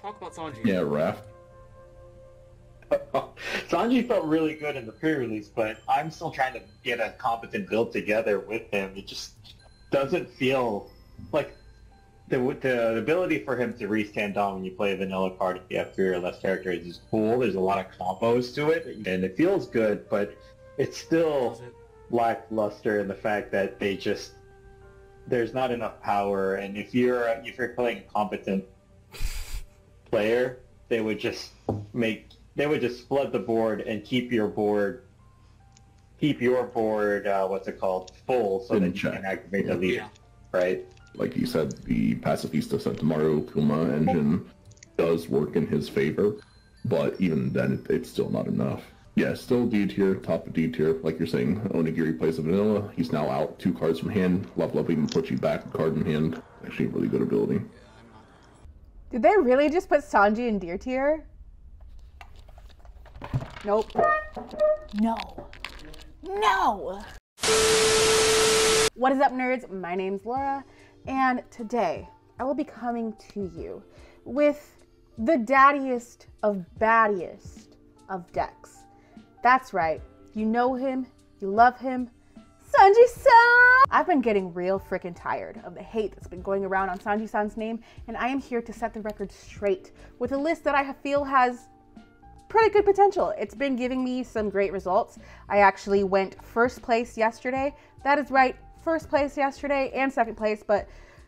Talk about Sanji. Yeah, Raph. Sanji felt really good in the pre-release, but I'm still trying to get a competent build together with him. It just doesn't feel like the ability for him to restand on when you play a vanilla card if you have 3 or less characters is cool. There's a lot of combos to it, and it feels good, but it's still lackluster in the fact that there's not enough power, and if you're playing a competent player, they would just flood the board and keep your board what's it called, full, so that you can activate the leader, right? Like you said, the Pacifista Sentimaru Kuma engine does work in his favor, but even then, it's still not enough. Yeah, still D tier, top of D tier. Like you're saying, Onigiri plays a vanilla. He's now out 2 cards from hand. Level up even puts you back a card in hand. Actually, a really good ability. Did they really just put Sanji in D tier? Nope. No. No! What is up, nerds? My name's Laura, and today I will be coming to you with the daddiest of baddiest of decks. That's right, you know him, you love him, Sanji-san! I've been getting real freaking tired of the hate that's been going around on Sanji-san's name, and I am here to set the record straight with a list that I feel has pretty good potential. It's been giving me some great results. I actually went first place yesterday. That is right, first place yesterday and second place, but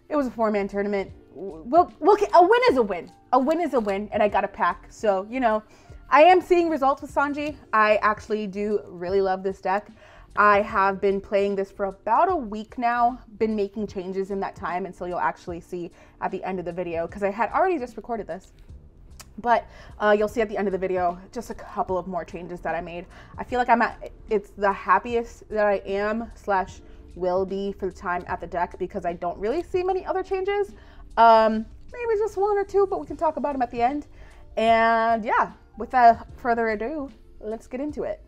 it was a 4-man tournament. A win is a win. A win is a win, and I got a pack. So, you know, I am seeing results with Sanji. I actually do really love this deck. I have been playing this for about a week now, been making changes in that time, and so you'll actually see at the end of the video, because I had already just recorded this. But you'll see at the end of the video just a couple of more changes that I made. I feel like it's the happiest that I am / will be for the time at the deck, because I don't really see many other changes. Maybe just 1 or 2, but we can talk about them at the end. And yeah, without further ado, let's get into it.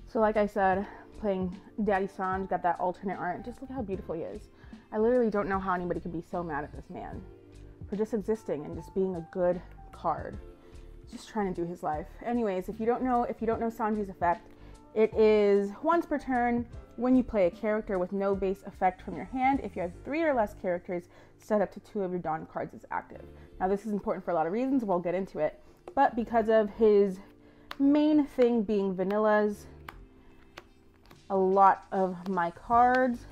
So like I said, playing Daddy Sanj, got that alternate art. Just look how beautiful he is. I literally don't know how anybody could be so mad at this man for just existing and just being a good card. Just trying to do his life. Anyways, if you don't know Sanji's effect, it is once per turn when you play a character with no base effect from your hand. If you have 3 or less characters, set up to 2 of your Dawn cards as active. Now this is important for a lot of reasons, we'll get into it. But because of his main thing being vanillas, a lot of my cards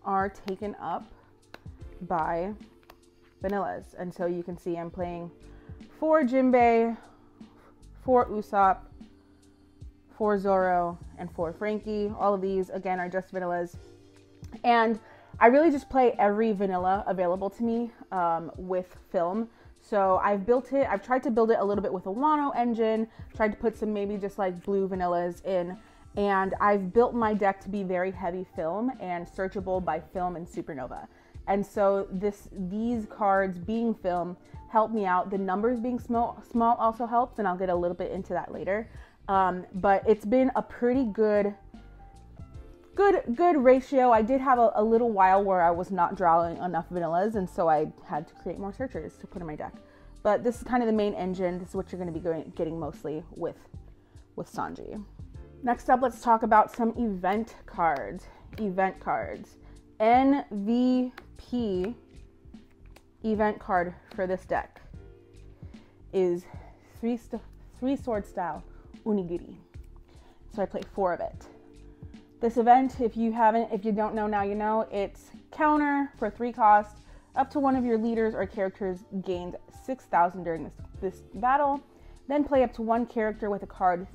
are taken up by vanillas. And so you can see I'm playing 4 Jinbei, 4 Usopp, 4 Zoro, and 4 Frankie. All of these, again, are just vanillas. And I really just play every vanilla available to me with film. So I've tried to build it a little bit with a Wano engine, tried to put some maybe just like blue vanillas in, and I've built my deck to be very heavy film and searchable by film and supernova. And so these cards being film help me out. The numbers being small also helps, and I'll get a little bit into that later. But it's been a pretty good ratio. I did have a little while where I was not drawing enough vanillas, and so I had to create more searchers to put in my deck. But this is kind of the main engine. This is what you're going to be getting mostly with Sanji. Next up, let's talk about some event cards. MVP event card for this deck is three sword style Onigiri. So I play 4 of it. This event, if you don't know now, you know, it's counter for 3 cost. Up to 1 of your leaders or characters gains 6,000 during this battle. Then play up to 1 character with a card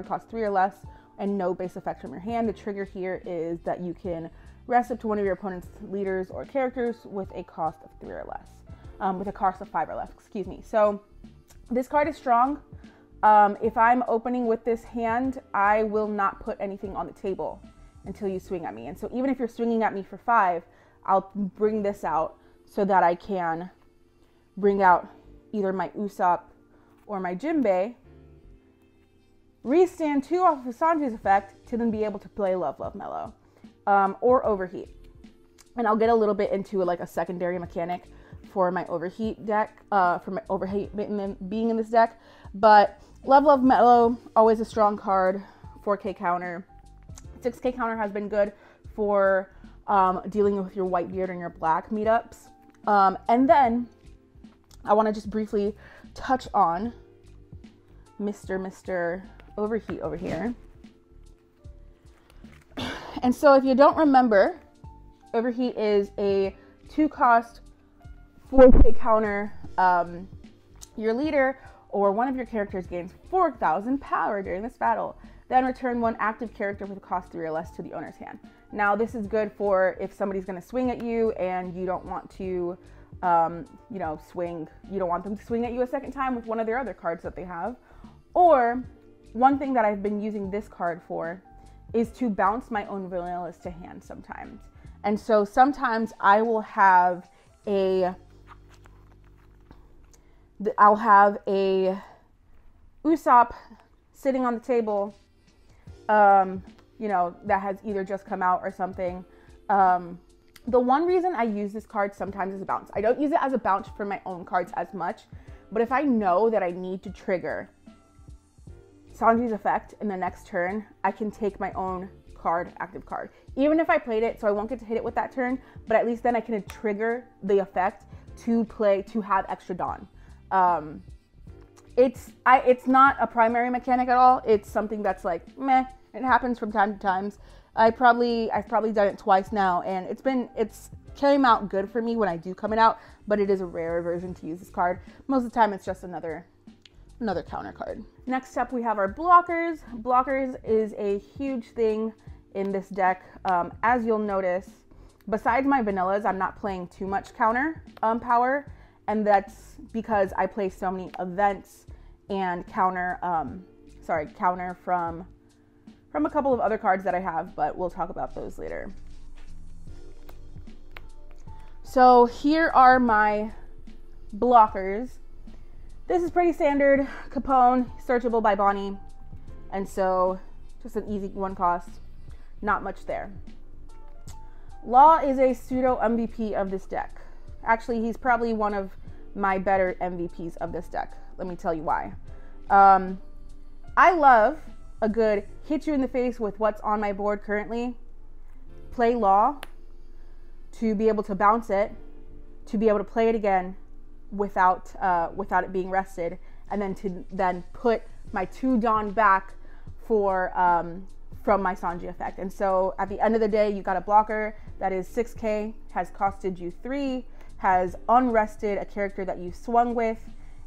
cost 3 or less and no base effect from your hand. The trigger here is that you can rest up to 1 of your opponent's leaders or characters with a cost of 3 or less. With a cost of 5 or less, excuse me. So this card is strong. If I'm opening with this hand, I will not put anything on the table until you swing at me. And so even if you're swinging at me for 5, I'll bring this out so that I can bring out either my Usopp or my Jinbei, restand 2 off of Sanji's effect to then be able to play Love Love Mellow, or Overheat. And I'll get a little bit into like a secondary mechanic for my overheat deck, being in this deck. But Level of Mellow, always a strong card. 4K counter. 6K counter has been good for dealing with your Whitebeard and your Black meetups. And then I want to just briefly touch on Mr. Overheat over here. And so if you don't remember, Overheat is a 2-cost 4K counter. Your leader or one of your characters gains 4,000 power during this battle. Then return one active character with a cost 3 or less to the owner's hand. Now this is good for if somebody's going to swing at you and you don't want to, you don't want them to swing at you a second time with one of their other cards that they have. Or one thing that I've been using this card for is to bounce my own vanillas to hand sometimes. And so sometimes I will have I'll have a Usopp sitting on the table, that has either just come out or something. The one reason I use this card sometimes as a bounce, I don't use it as a bounce for my own cards as much, but if I know that I need to trigger Sanji's effect in the next turn, I can take my own active card. Even if I played it, so I won't get to hit it with that turn, but at least then I can trigger the effect to have extra Dawn. It's not a primary mechanic at all. It's something that's like, meh, it happens from time to time. I've probably done it twice now, and it's came out good for me when I do come it out, but it is a rare version to use this card. Most of the time it's just another counter card. Next up we have our blockers. Blockers is a huge thing in this deck. As you'll notice, besides my vanillas, I'm not playing too much counter power, and that's because I play so many events and counter from a couple of other cards that I have, but we'll talk about those later. So here are my blockers. This is pretty standard. Capone, searchable by Bonnie, and so just an easy 1 cost. Not much there. Law is a pseudo MVP of this deck. Actually, he's probably one of my better MVPs of this deck. Let me tell you why. I love a good hit you in the face with what's on my board currently. Play Law to be able to bounce it, to be able to play it again without it being rested, and then to put my 2 Dawn back from my Sanji effect. And so at the end of the day, you got a blocker that is 6K, has costed you 3, has unrested a character that you swung with,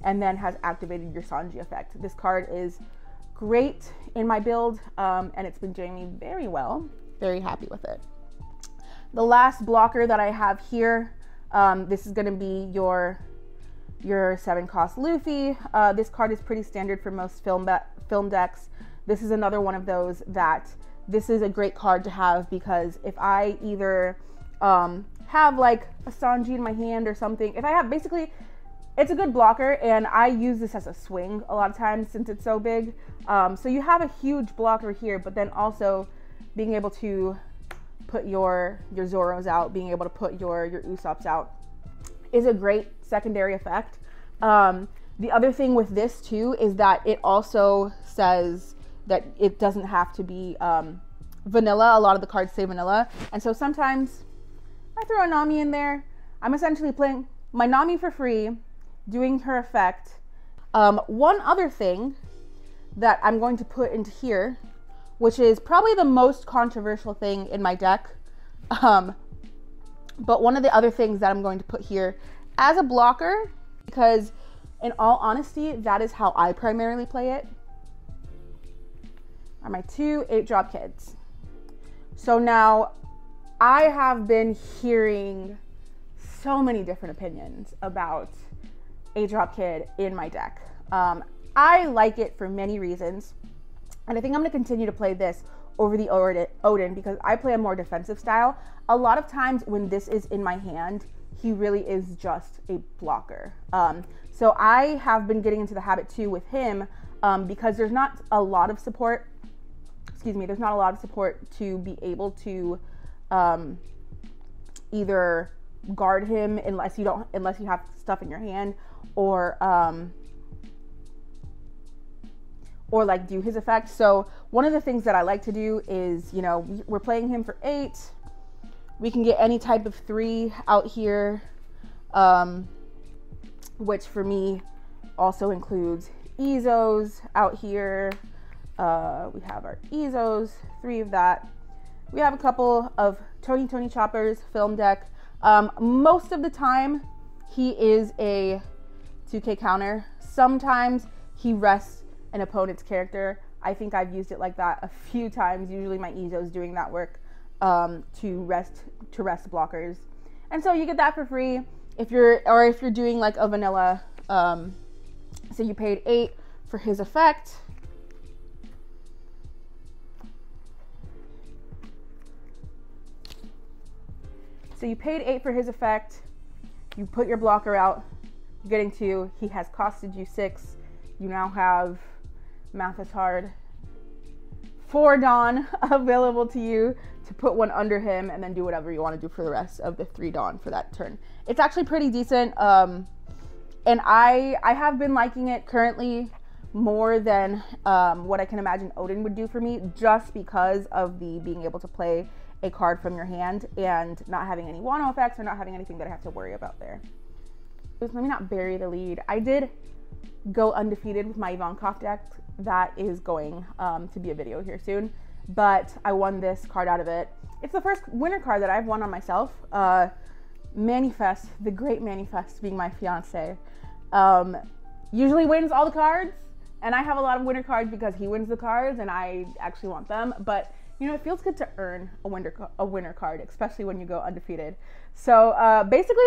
and then has activated your Sanji effect. This card is great in my build, and it's been doing me very well. Very happy with it. The last blocker that I have here, this is going to be your 7-cost Luffy. This card is pretty standard for most film decks. This is another one of those that this is a great card to have, because if I either have like a Sanji in my hand or something, if I have, basically it's a good blocker, and I use this as a swing a lot of times since it's so big. So you have a huge blocker here, but then also being able to put your Zoros out, being able to put your Usopps out is a great secondary effect. The other thing with this too is that it also says that it doesn't have to be vanilla. A lot of the cards say vanilla, and so sometimes I throw a Nami in there. I'm essentially playing my Nami for free, doing her effect. One other thing that I'm going to put into here, which is probably the most controversial thing in my deck, but one of the other things that I'm going to put here as a blocker, because in all honesty, that is how I primarily play it, are my 2 8-drop kids. So now I have been hearing so many different opinions about 8-drop kid in my deck. I like it for many reasons, and I think I'm going to continue to play this over the Odin because I play a more defensive style. A lot of times when this is in my hand, he really is just a blocker. So I have been getting into the habit too with him, because there's not a lot of support. There's not a lot of support to be able to either guard him unless you have stuff in your hand, or like do his effect. So one of the things that I like to do is, you know, we're playing him for 8. We can get any type of 3 out here, which for me also includes Ezos out here. We have our Ezos, 3 of that. We have a couple of Tony Choppers film deck. Most of the time he is a 2K counter. Sometimes he rests an opponent's character. I think I've used it like that a few times. Usually my Ezo's doing that work, to rest blockers. And so you get that for free if you're doing like a vanilla, so you paid 8 for his effect. So you paid 8 for his effect. You put your blocker out, you're getting 2. He has costed you 6. You now have, math is hard, 4 Dawn available to you to put 1 under him, and then do whatever you want to do for the rest of the 3 Dawn for that turn. It's actually pretty decent, and I have been liking it currently more than what I can imagine Odin would do for me, just because of the being able to play a card from your hand and not having any Wano effects or not having anything that I have to worry about there. Let me not bury the lead. I did go undefeated with my Ivankov deck. That is going to be a video here soon, but I won this card out of it. It's the first winner card that I've won on myself. Manifest, the great Manifest, being my fiance, usually wins all the cards, and I have a lot of winner cards because he wins the cards and I actually want them. But you know, it feels good to earn a winner card, especially when you go undefeated. So basically,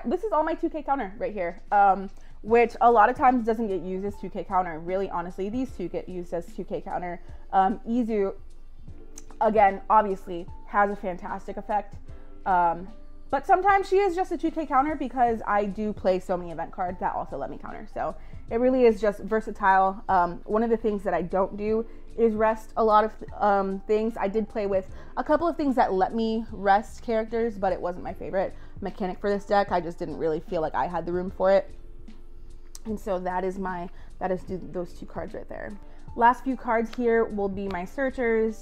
this is all my 2K counter right here, which a lot of times doesn't get used as 2K counter. Really, honestly, these 2 get used as 2K counter. Izu, again, obviously has a fantastic effect, but sometimes she is just a 2K counter because I do play so many event cards that also let me counter. So it really is just versatile. One of the things that I don't do is rest a lot of things. I did play with a couple of things that let me rest characters, but it wasn't my favorite mechanic for this deck. I just didn't really feel like I had the room for it. And so that is those 2 cards right there. Last few cards here will be my searchers.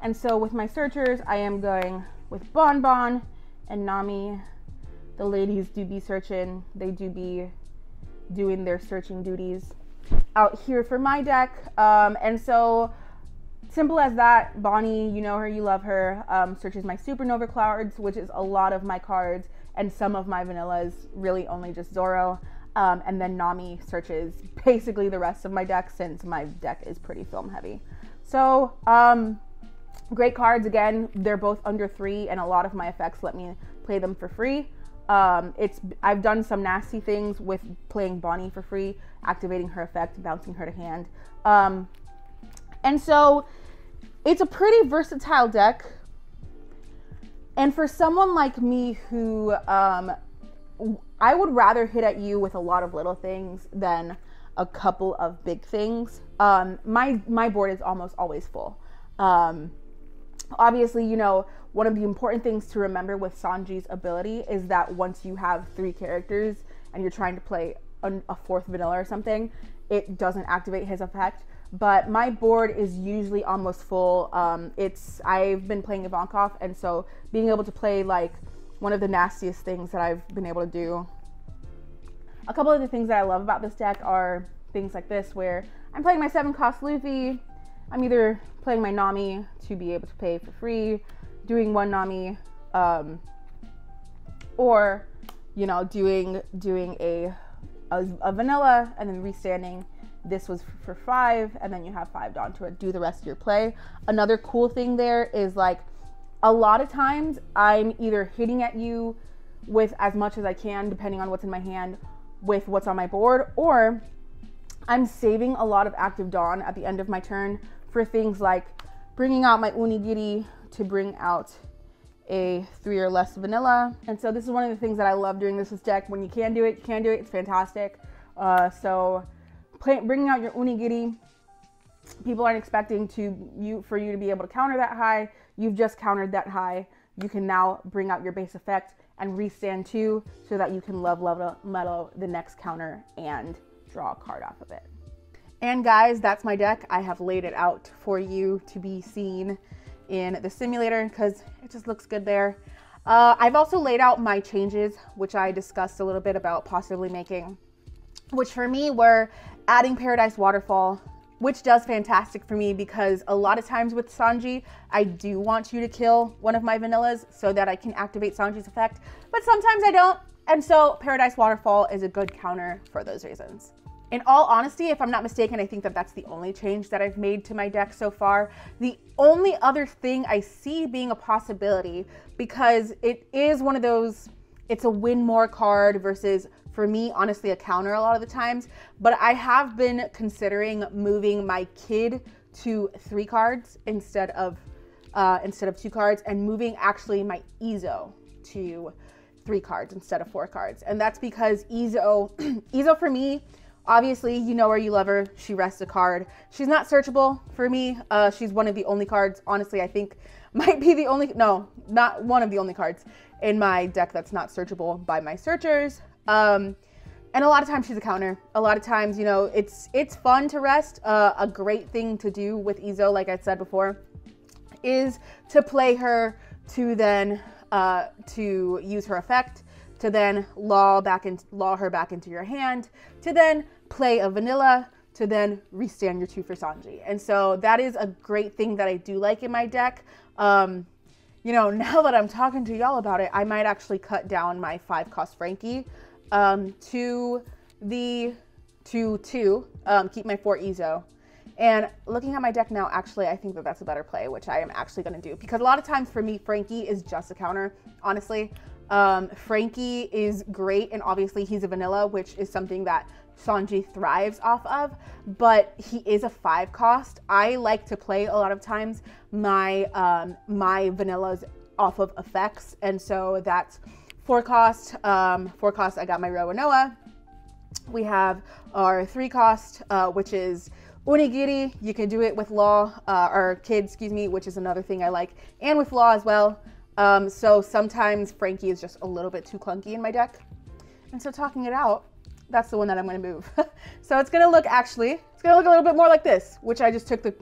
And so with my searchers, I am going with Bonbon and Nami. The ladies do be searching. They do be doing their searching duties out here for my deck. And so simple as that. Bonnie, you know her, you love her, searches my Supernova cards, which is a lot of my cards, and some of my vanillas, really only just Zoro. And then Nami searches basically the rest of my deck, since my deck is pretty film heavy. So great cards. Again, they're both under 3, and a lot of my effects let me play them for free. I've done some nasty things with playing Bonnie for free, activating her effect, bouncing her to hand. And so it's a pretty versatile deck. And for someone like me who, I would rather hit at you with a lot of little things than a couple of big things. My board is almost always full. Obviously, you know, one of the important things to remember with Sanji's ability is that once you have 3 characters and you're trying to play a 4th vanilla or something, it doesn't activate his effect. But my board is usually almost full. I've been playing Ivankov, and so being able to play like one of the nastiest things that I've been able to do. A couple of the things that I love about this deck are things like this, where I'm playing my 7-cost Luffy. I'm either playing my Nami to be able to pay for free, doing 1 Nami, or, you know, doing a vanilla and then restanding. This was for 5, and then you have 5 Dawn to do the rest of your play. Another cool thing there is, like, a lot of times I'm either hitting at you with as much as I can, depending on what's in my hand, with what's on my board, or I'm saving a lot of active Dawn at the end of my turn for things like bringing out my Unigiri to bring out a 3 or less vanilla. And so this is one of the things that I love doing this deck. When you can do it, you can do it. It's fantastic. Bringing out your Unigiri, people aren't expecting for you to be able to counter that high. You've just countered that high. You can now bring out your base effect and restand 2 so that you can love metal the next counter and draw a card off of it. And guys, that's my deck. I have laid it out for you to be seen in the simulator because it just looks good there. I've also laid out my changes, which I discussed a little bit about possibly making, which for me were adding Paradise Waterfall, which does fantastic for me because a lot of times with Sanji, I do want you to kill one of my vanillas so that I can activate Sanji's effect, but sometimes I don't. And so Paradise Waterfall is a good counter for those reasons. In all honesty, if I'm not mistaken, I think that that's the only change that I've made to my deck so far. The only other thing I see being a possibility, because it is one of those, it's a win more card versus, for me, honestly, a counter a lot of the times. But I have been considering moving my kid to 3 cards instead of 2 cards, and moving actually my Izo to 3 cards instead of 4 cards. And that's because Izo for me, obviously, you know her, you love her. She rests a card. She's not searchable for me. She's one of the only cards, honestly, I think might be the only, no, not one of the only cards in my deck that's not searchable by my searchers. And a lot of times she's a counter. A lot of times, you know, it's fun to rest. A great thing to do with Izo, like I said before, is to play her to then, to use her effect, to then law her back into your hand, to then play a vanilla, to then restand your 2 for Sanji. And so that is a great thing that I do like in my deck. You know, now that I'm talking to y'all about it, I might actually cut down my 5-cost Frankie to 2, keep my 4 Izo. And looking at my deck now, actually, I think that that's a better play, which I am actually going to do. Because a lot of times for me, Frankie is just a counter, honestly. Frankie is great, and obviously he's a vanilla, which is something that Sanji thrives off of, but he is a 5-cost. I like to play a lot of times my my vanillas off of effects, and so that's 4-cost. 4-cost, I got my Roanoa. We have our 3-cost, which is Onigiri. You can do it with Law, or Kid, excuse me, which is another thing I like, and with Law as well. So sometimes Frankie is just a little bit too clunky in my deck. And so talking it out, that's the one that I'm going to move. So it's going to look a little bit more like this, which I just took a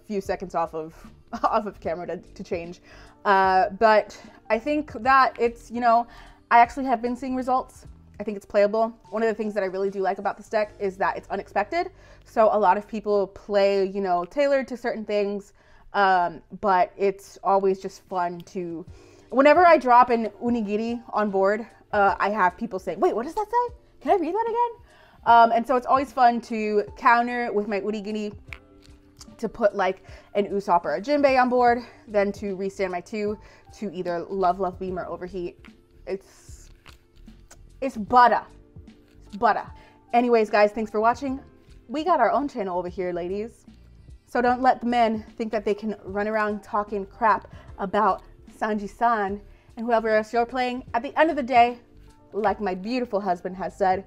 few seconds off of camera to change. But I think that it's, you know, I actually have been seeing results. I think it's playable. One of the things that I really do like about this deck is that it's unexpected. So a lot of people play, you know, tailored to certain things. But it's always just fun to, whenever I drop an Onigiri on board, I have people say, wait, what does that say? Can I read that again? And so it's always fun to counter with my Onigiri, to put like an Usopp or a Jinbei on board, then to restand my 2 to either Love Beam or Overheat. It's butter. It's butter. Anyways, guys, thanks for watching. We got our own channel over here, ladies. So don't let the men think that they can run around talking crap about Sanji-san and whoever else you're playing. At the end of the day, like my beautiful husband has said,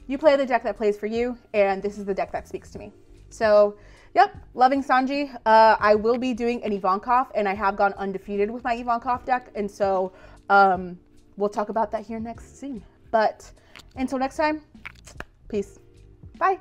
you play the deck that plays for you, and this is the deck that speaks to me. So, yep, loving Sanji. I will be doing an Ivankov, and I have gone undefeated with my Ivankov deck, and so we'll talk about that here next scene. But until next time, peace. Bye.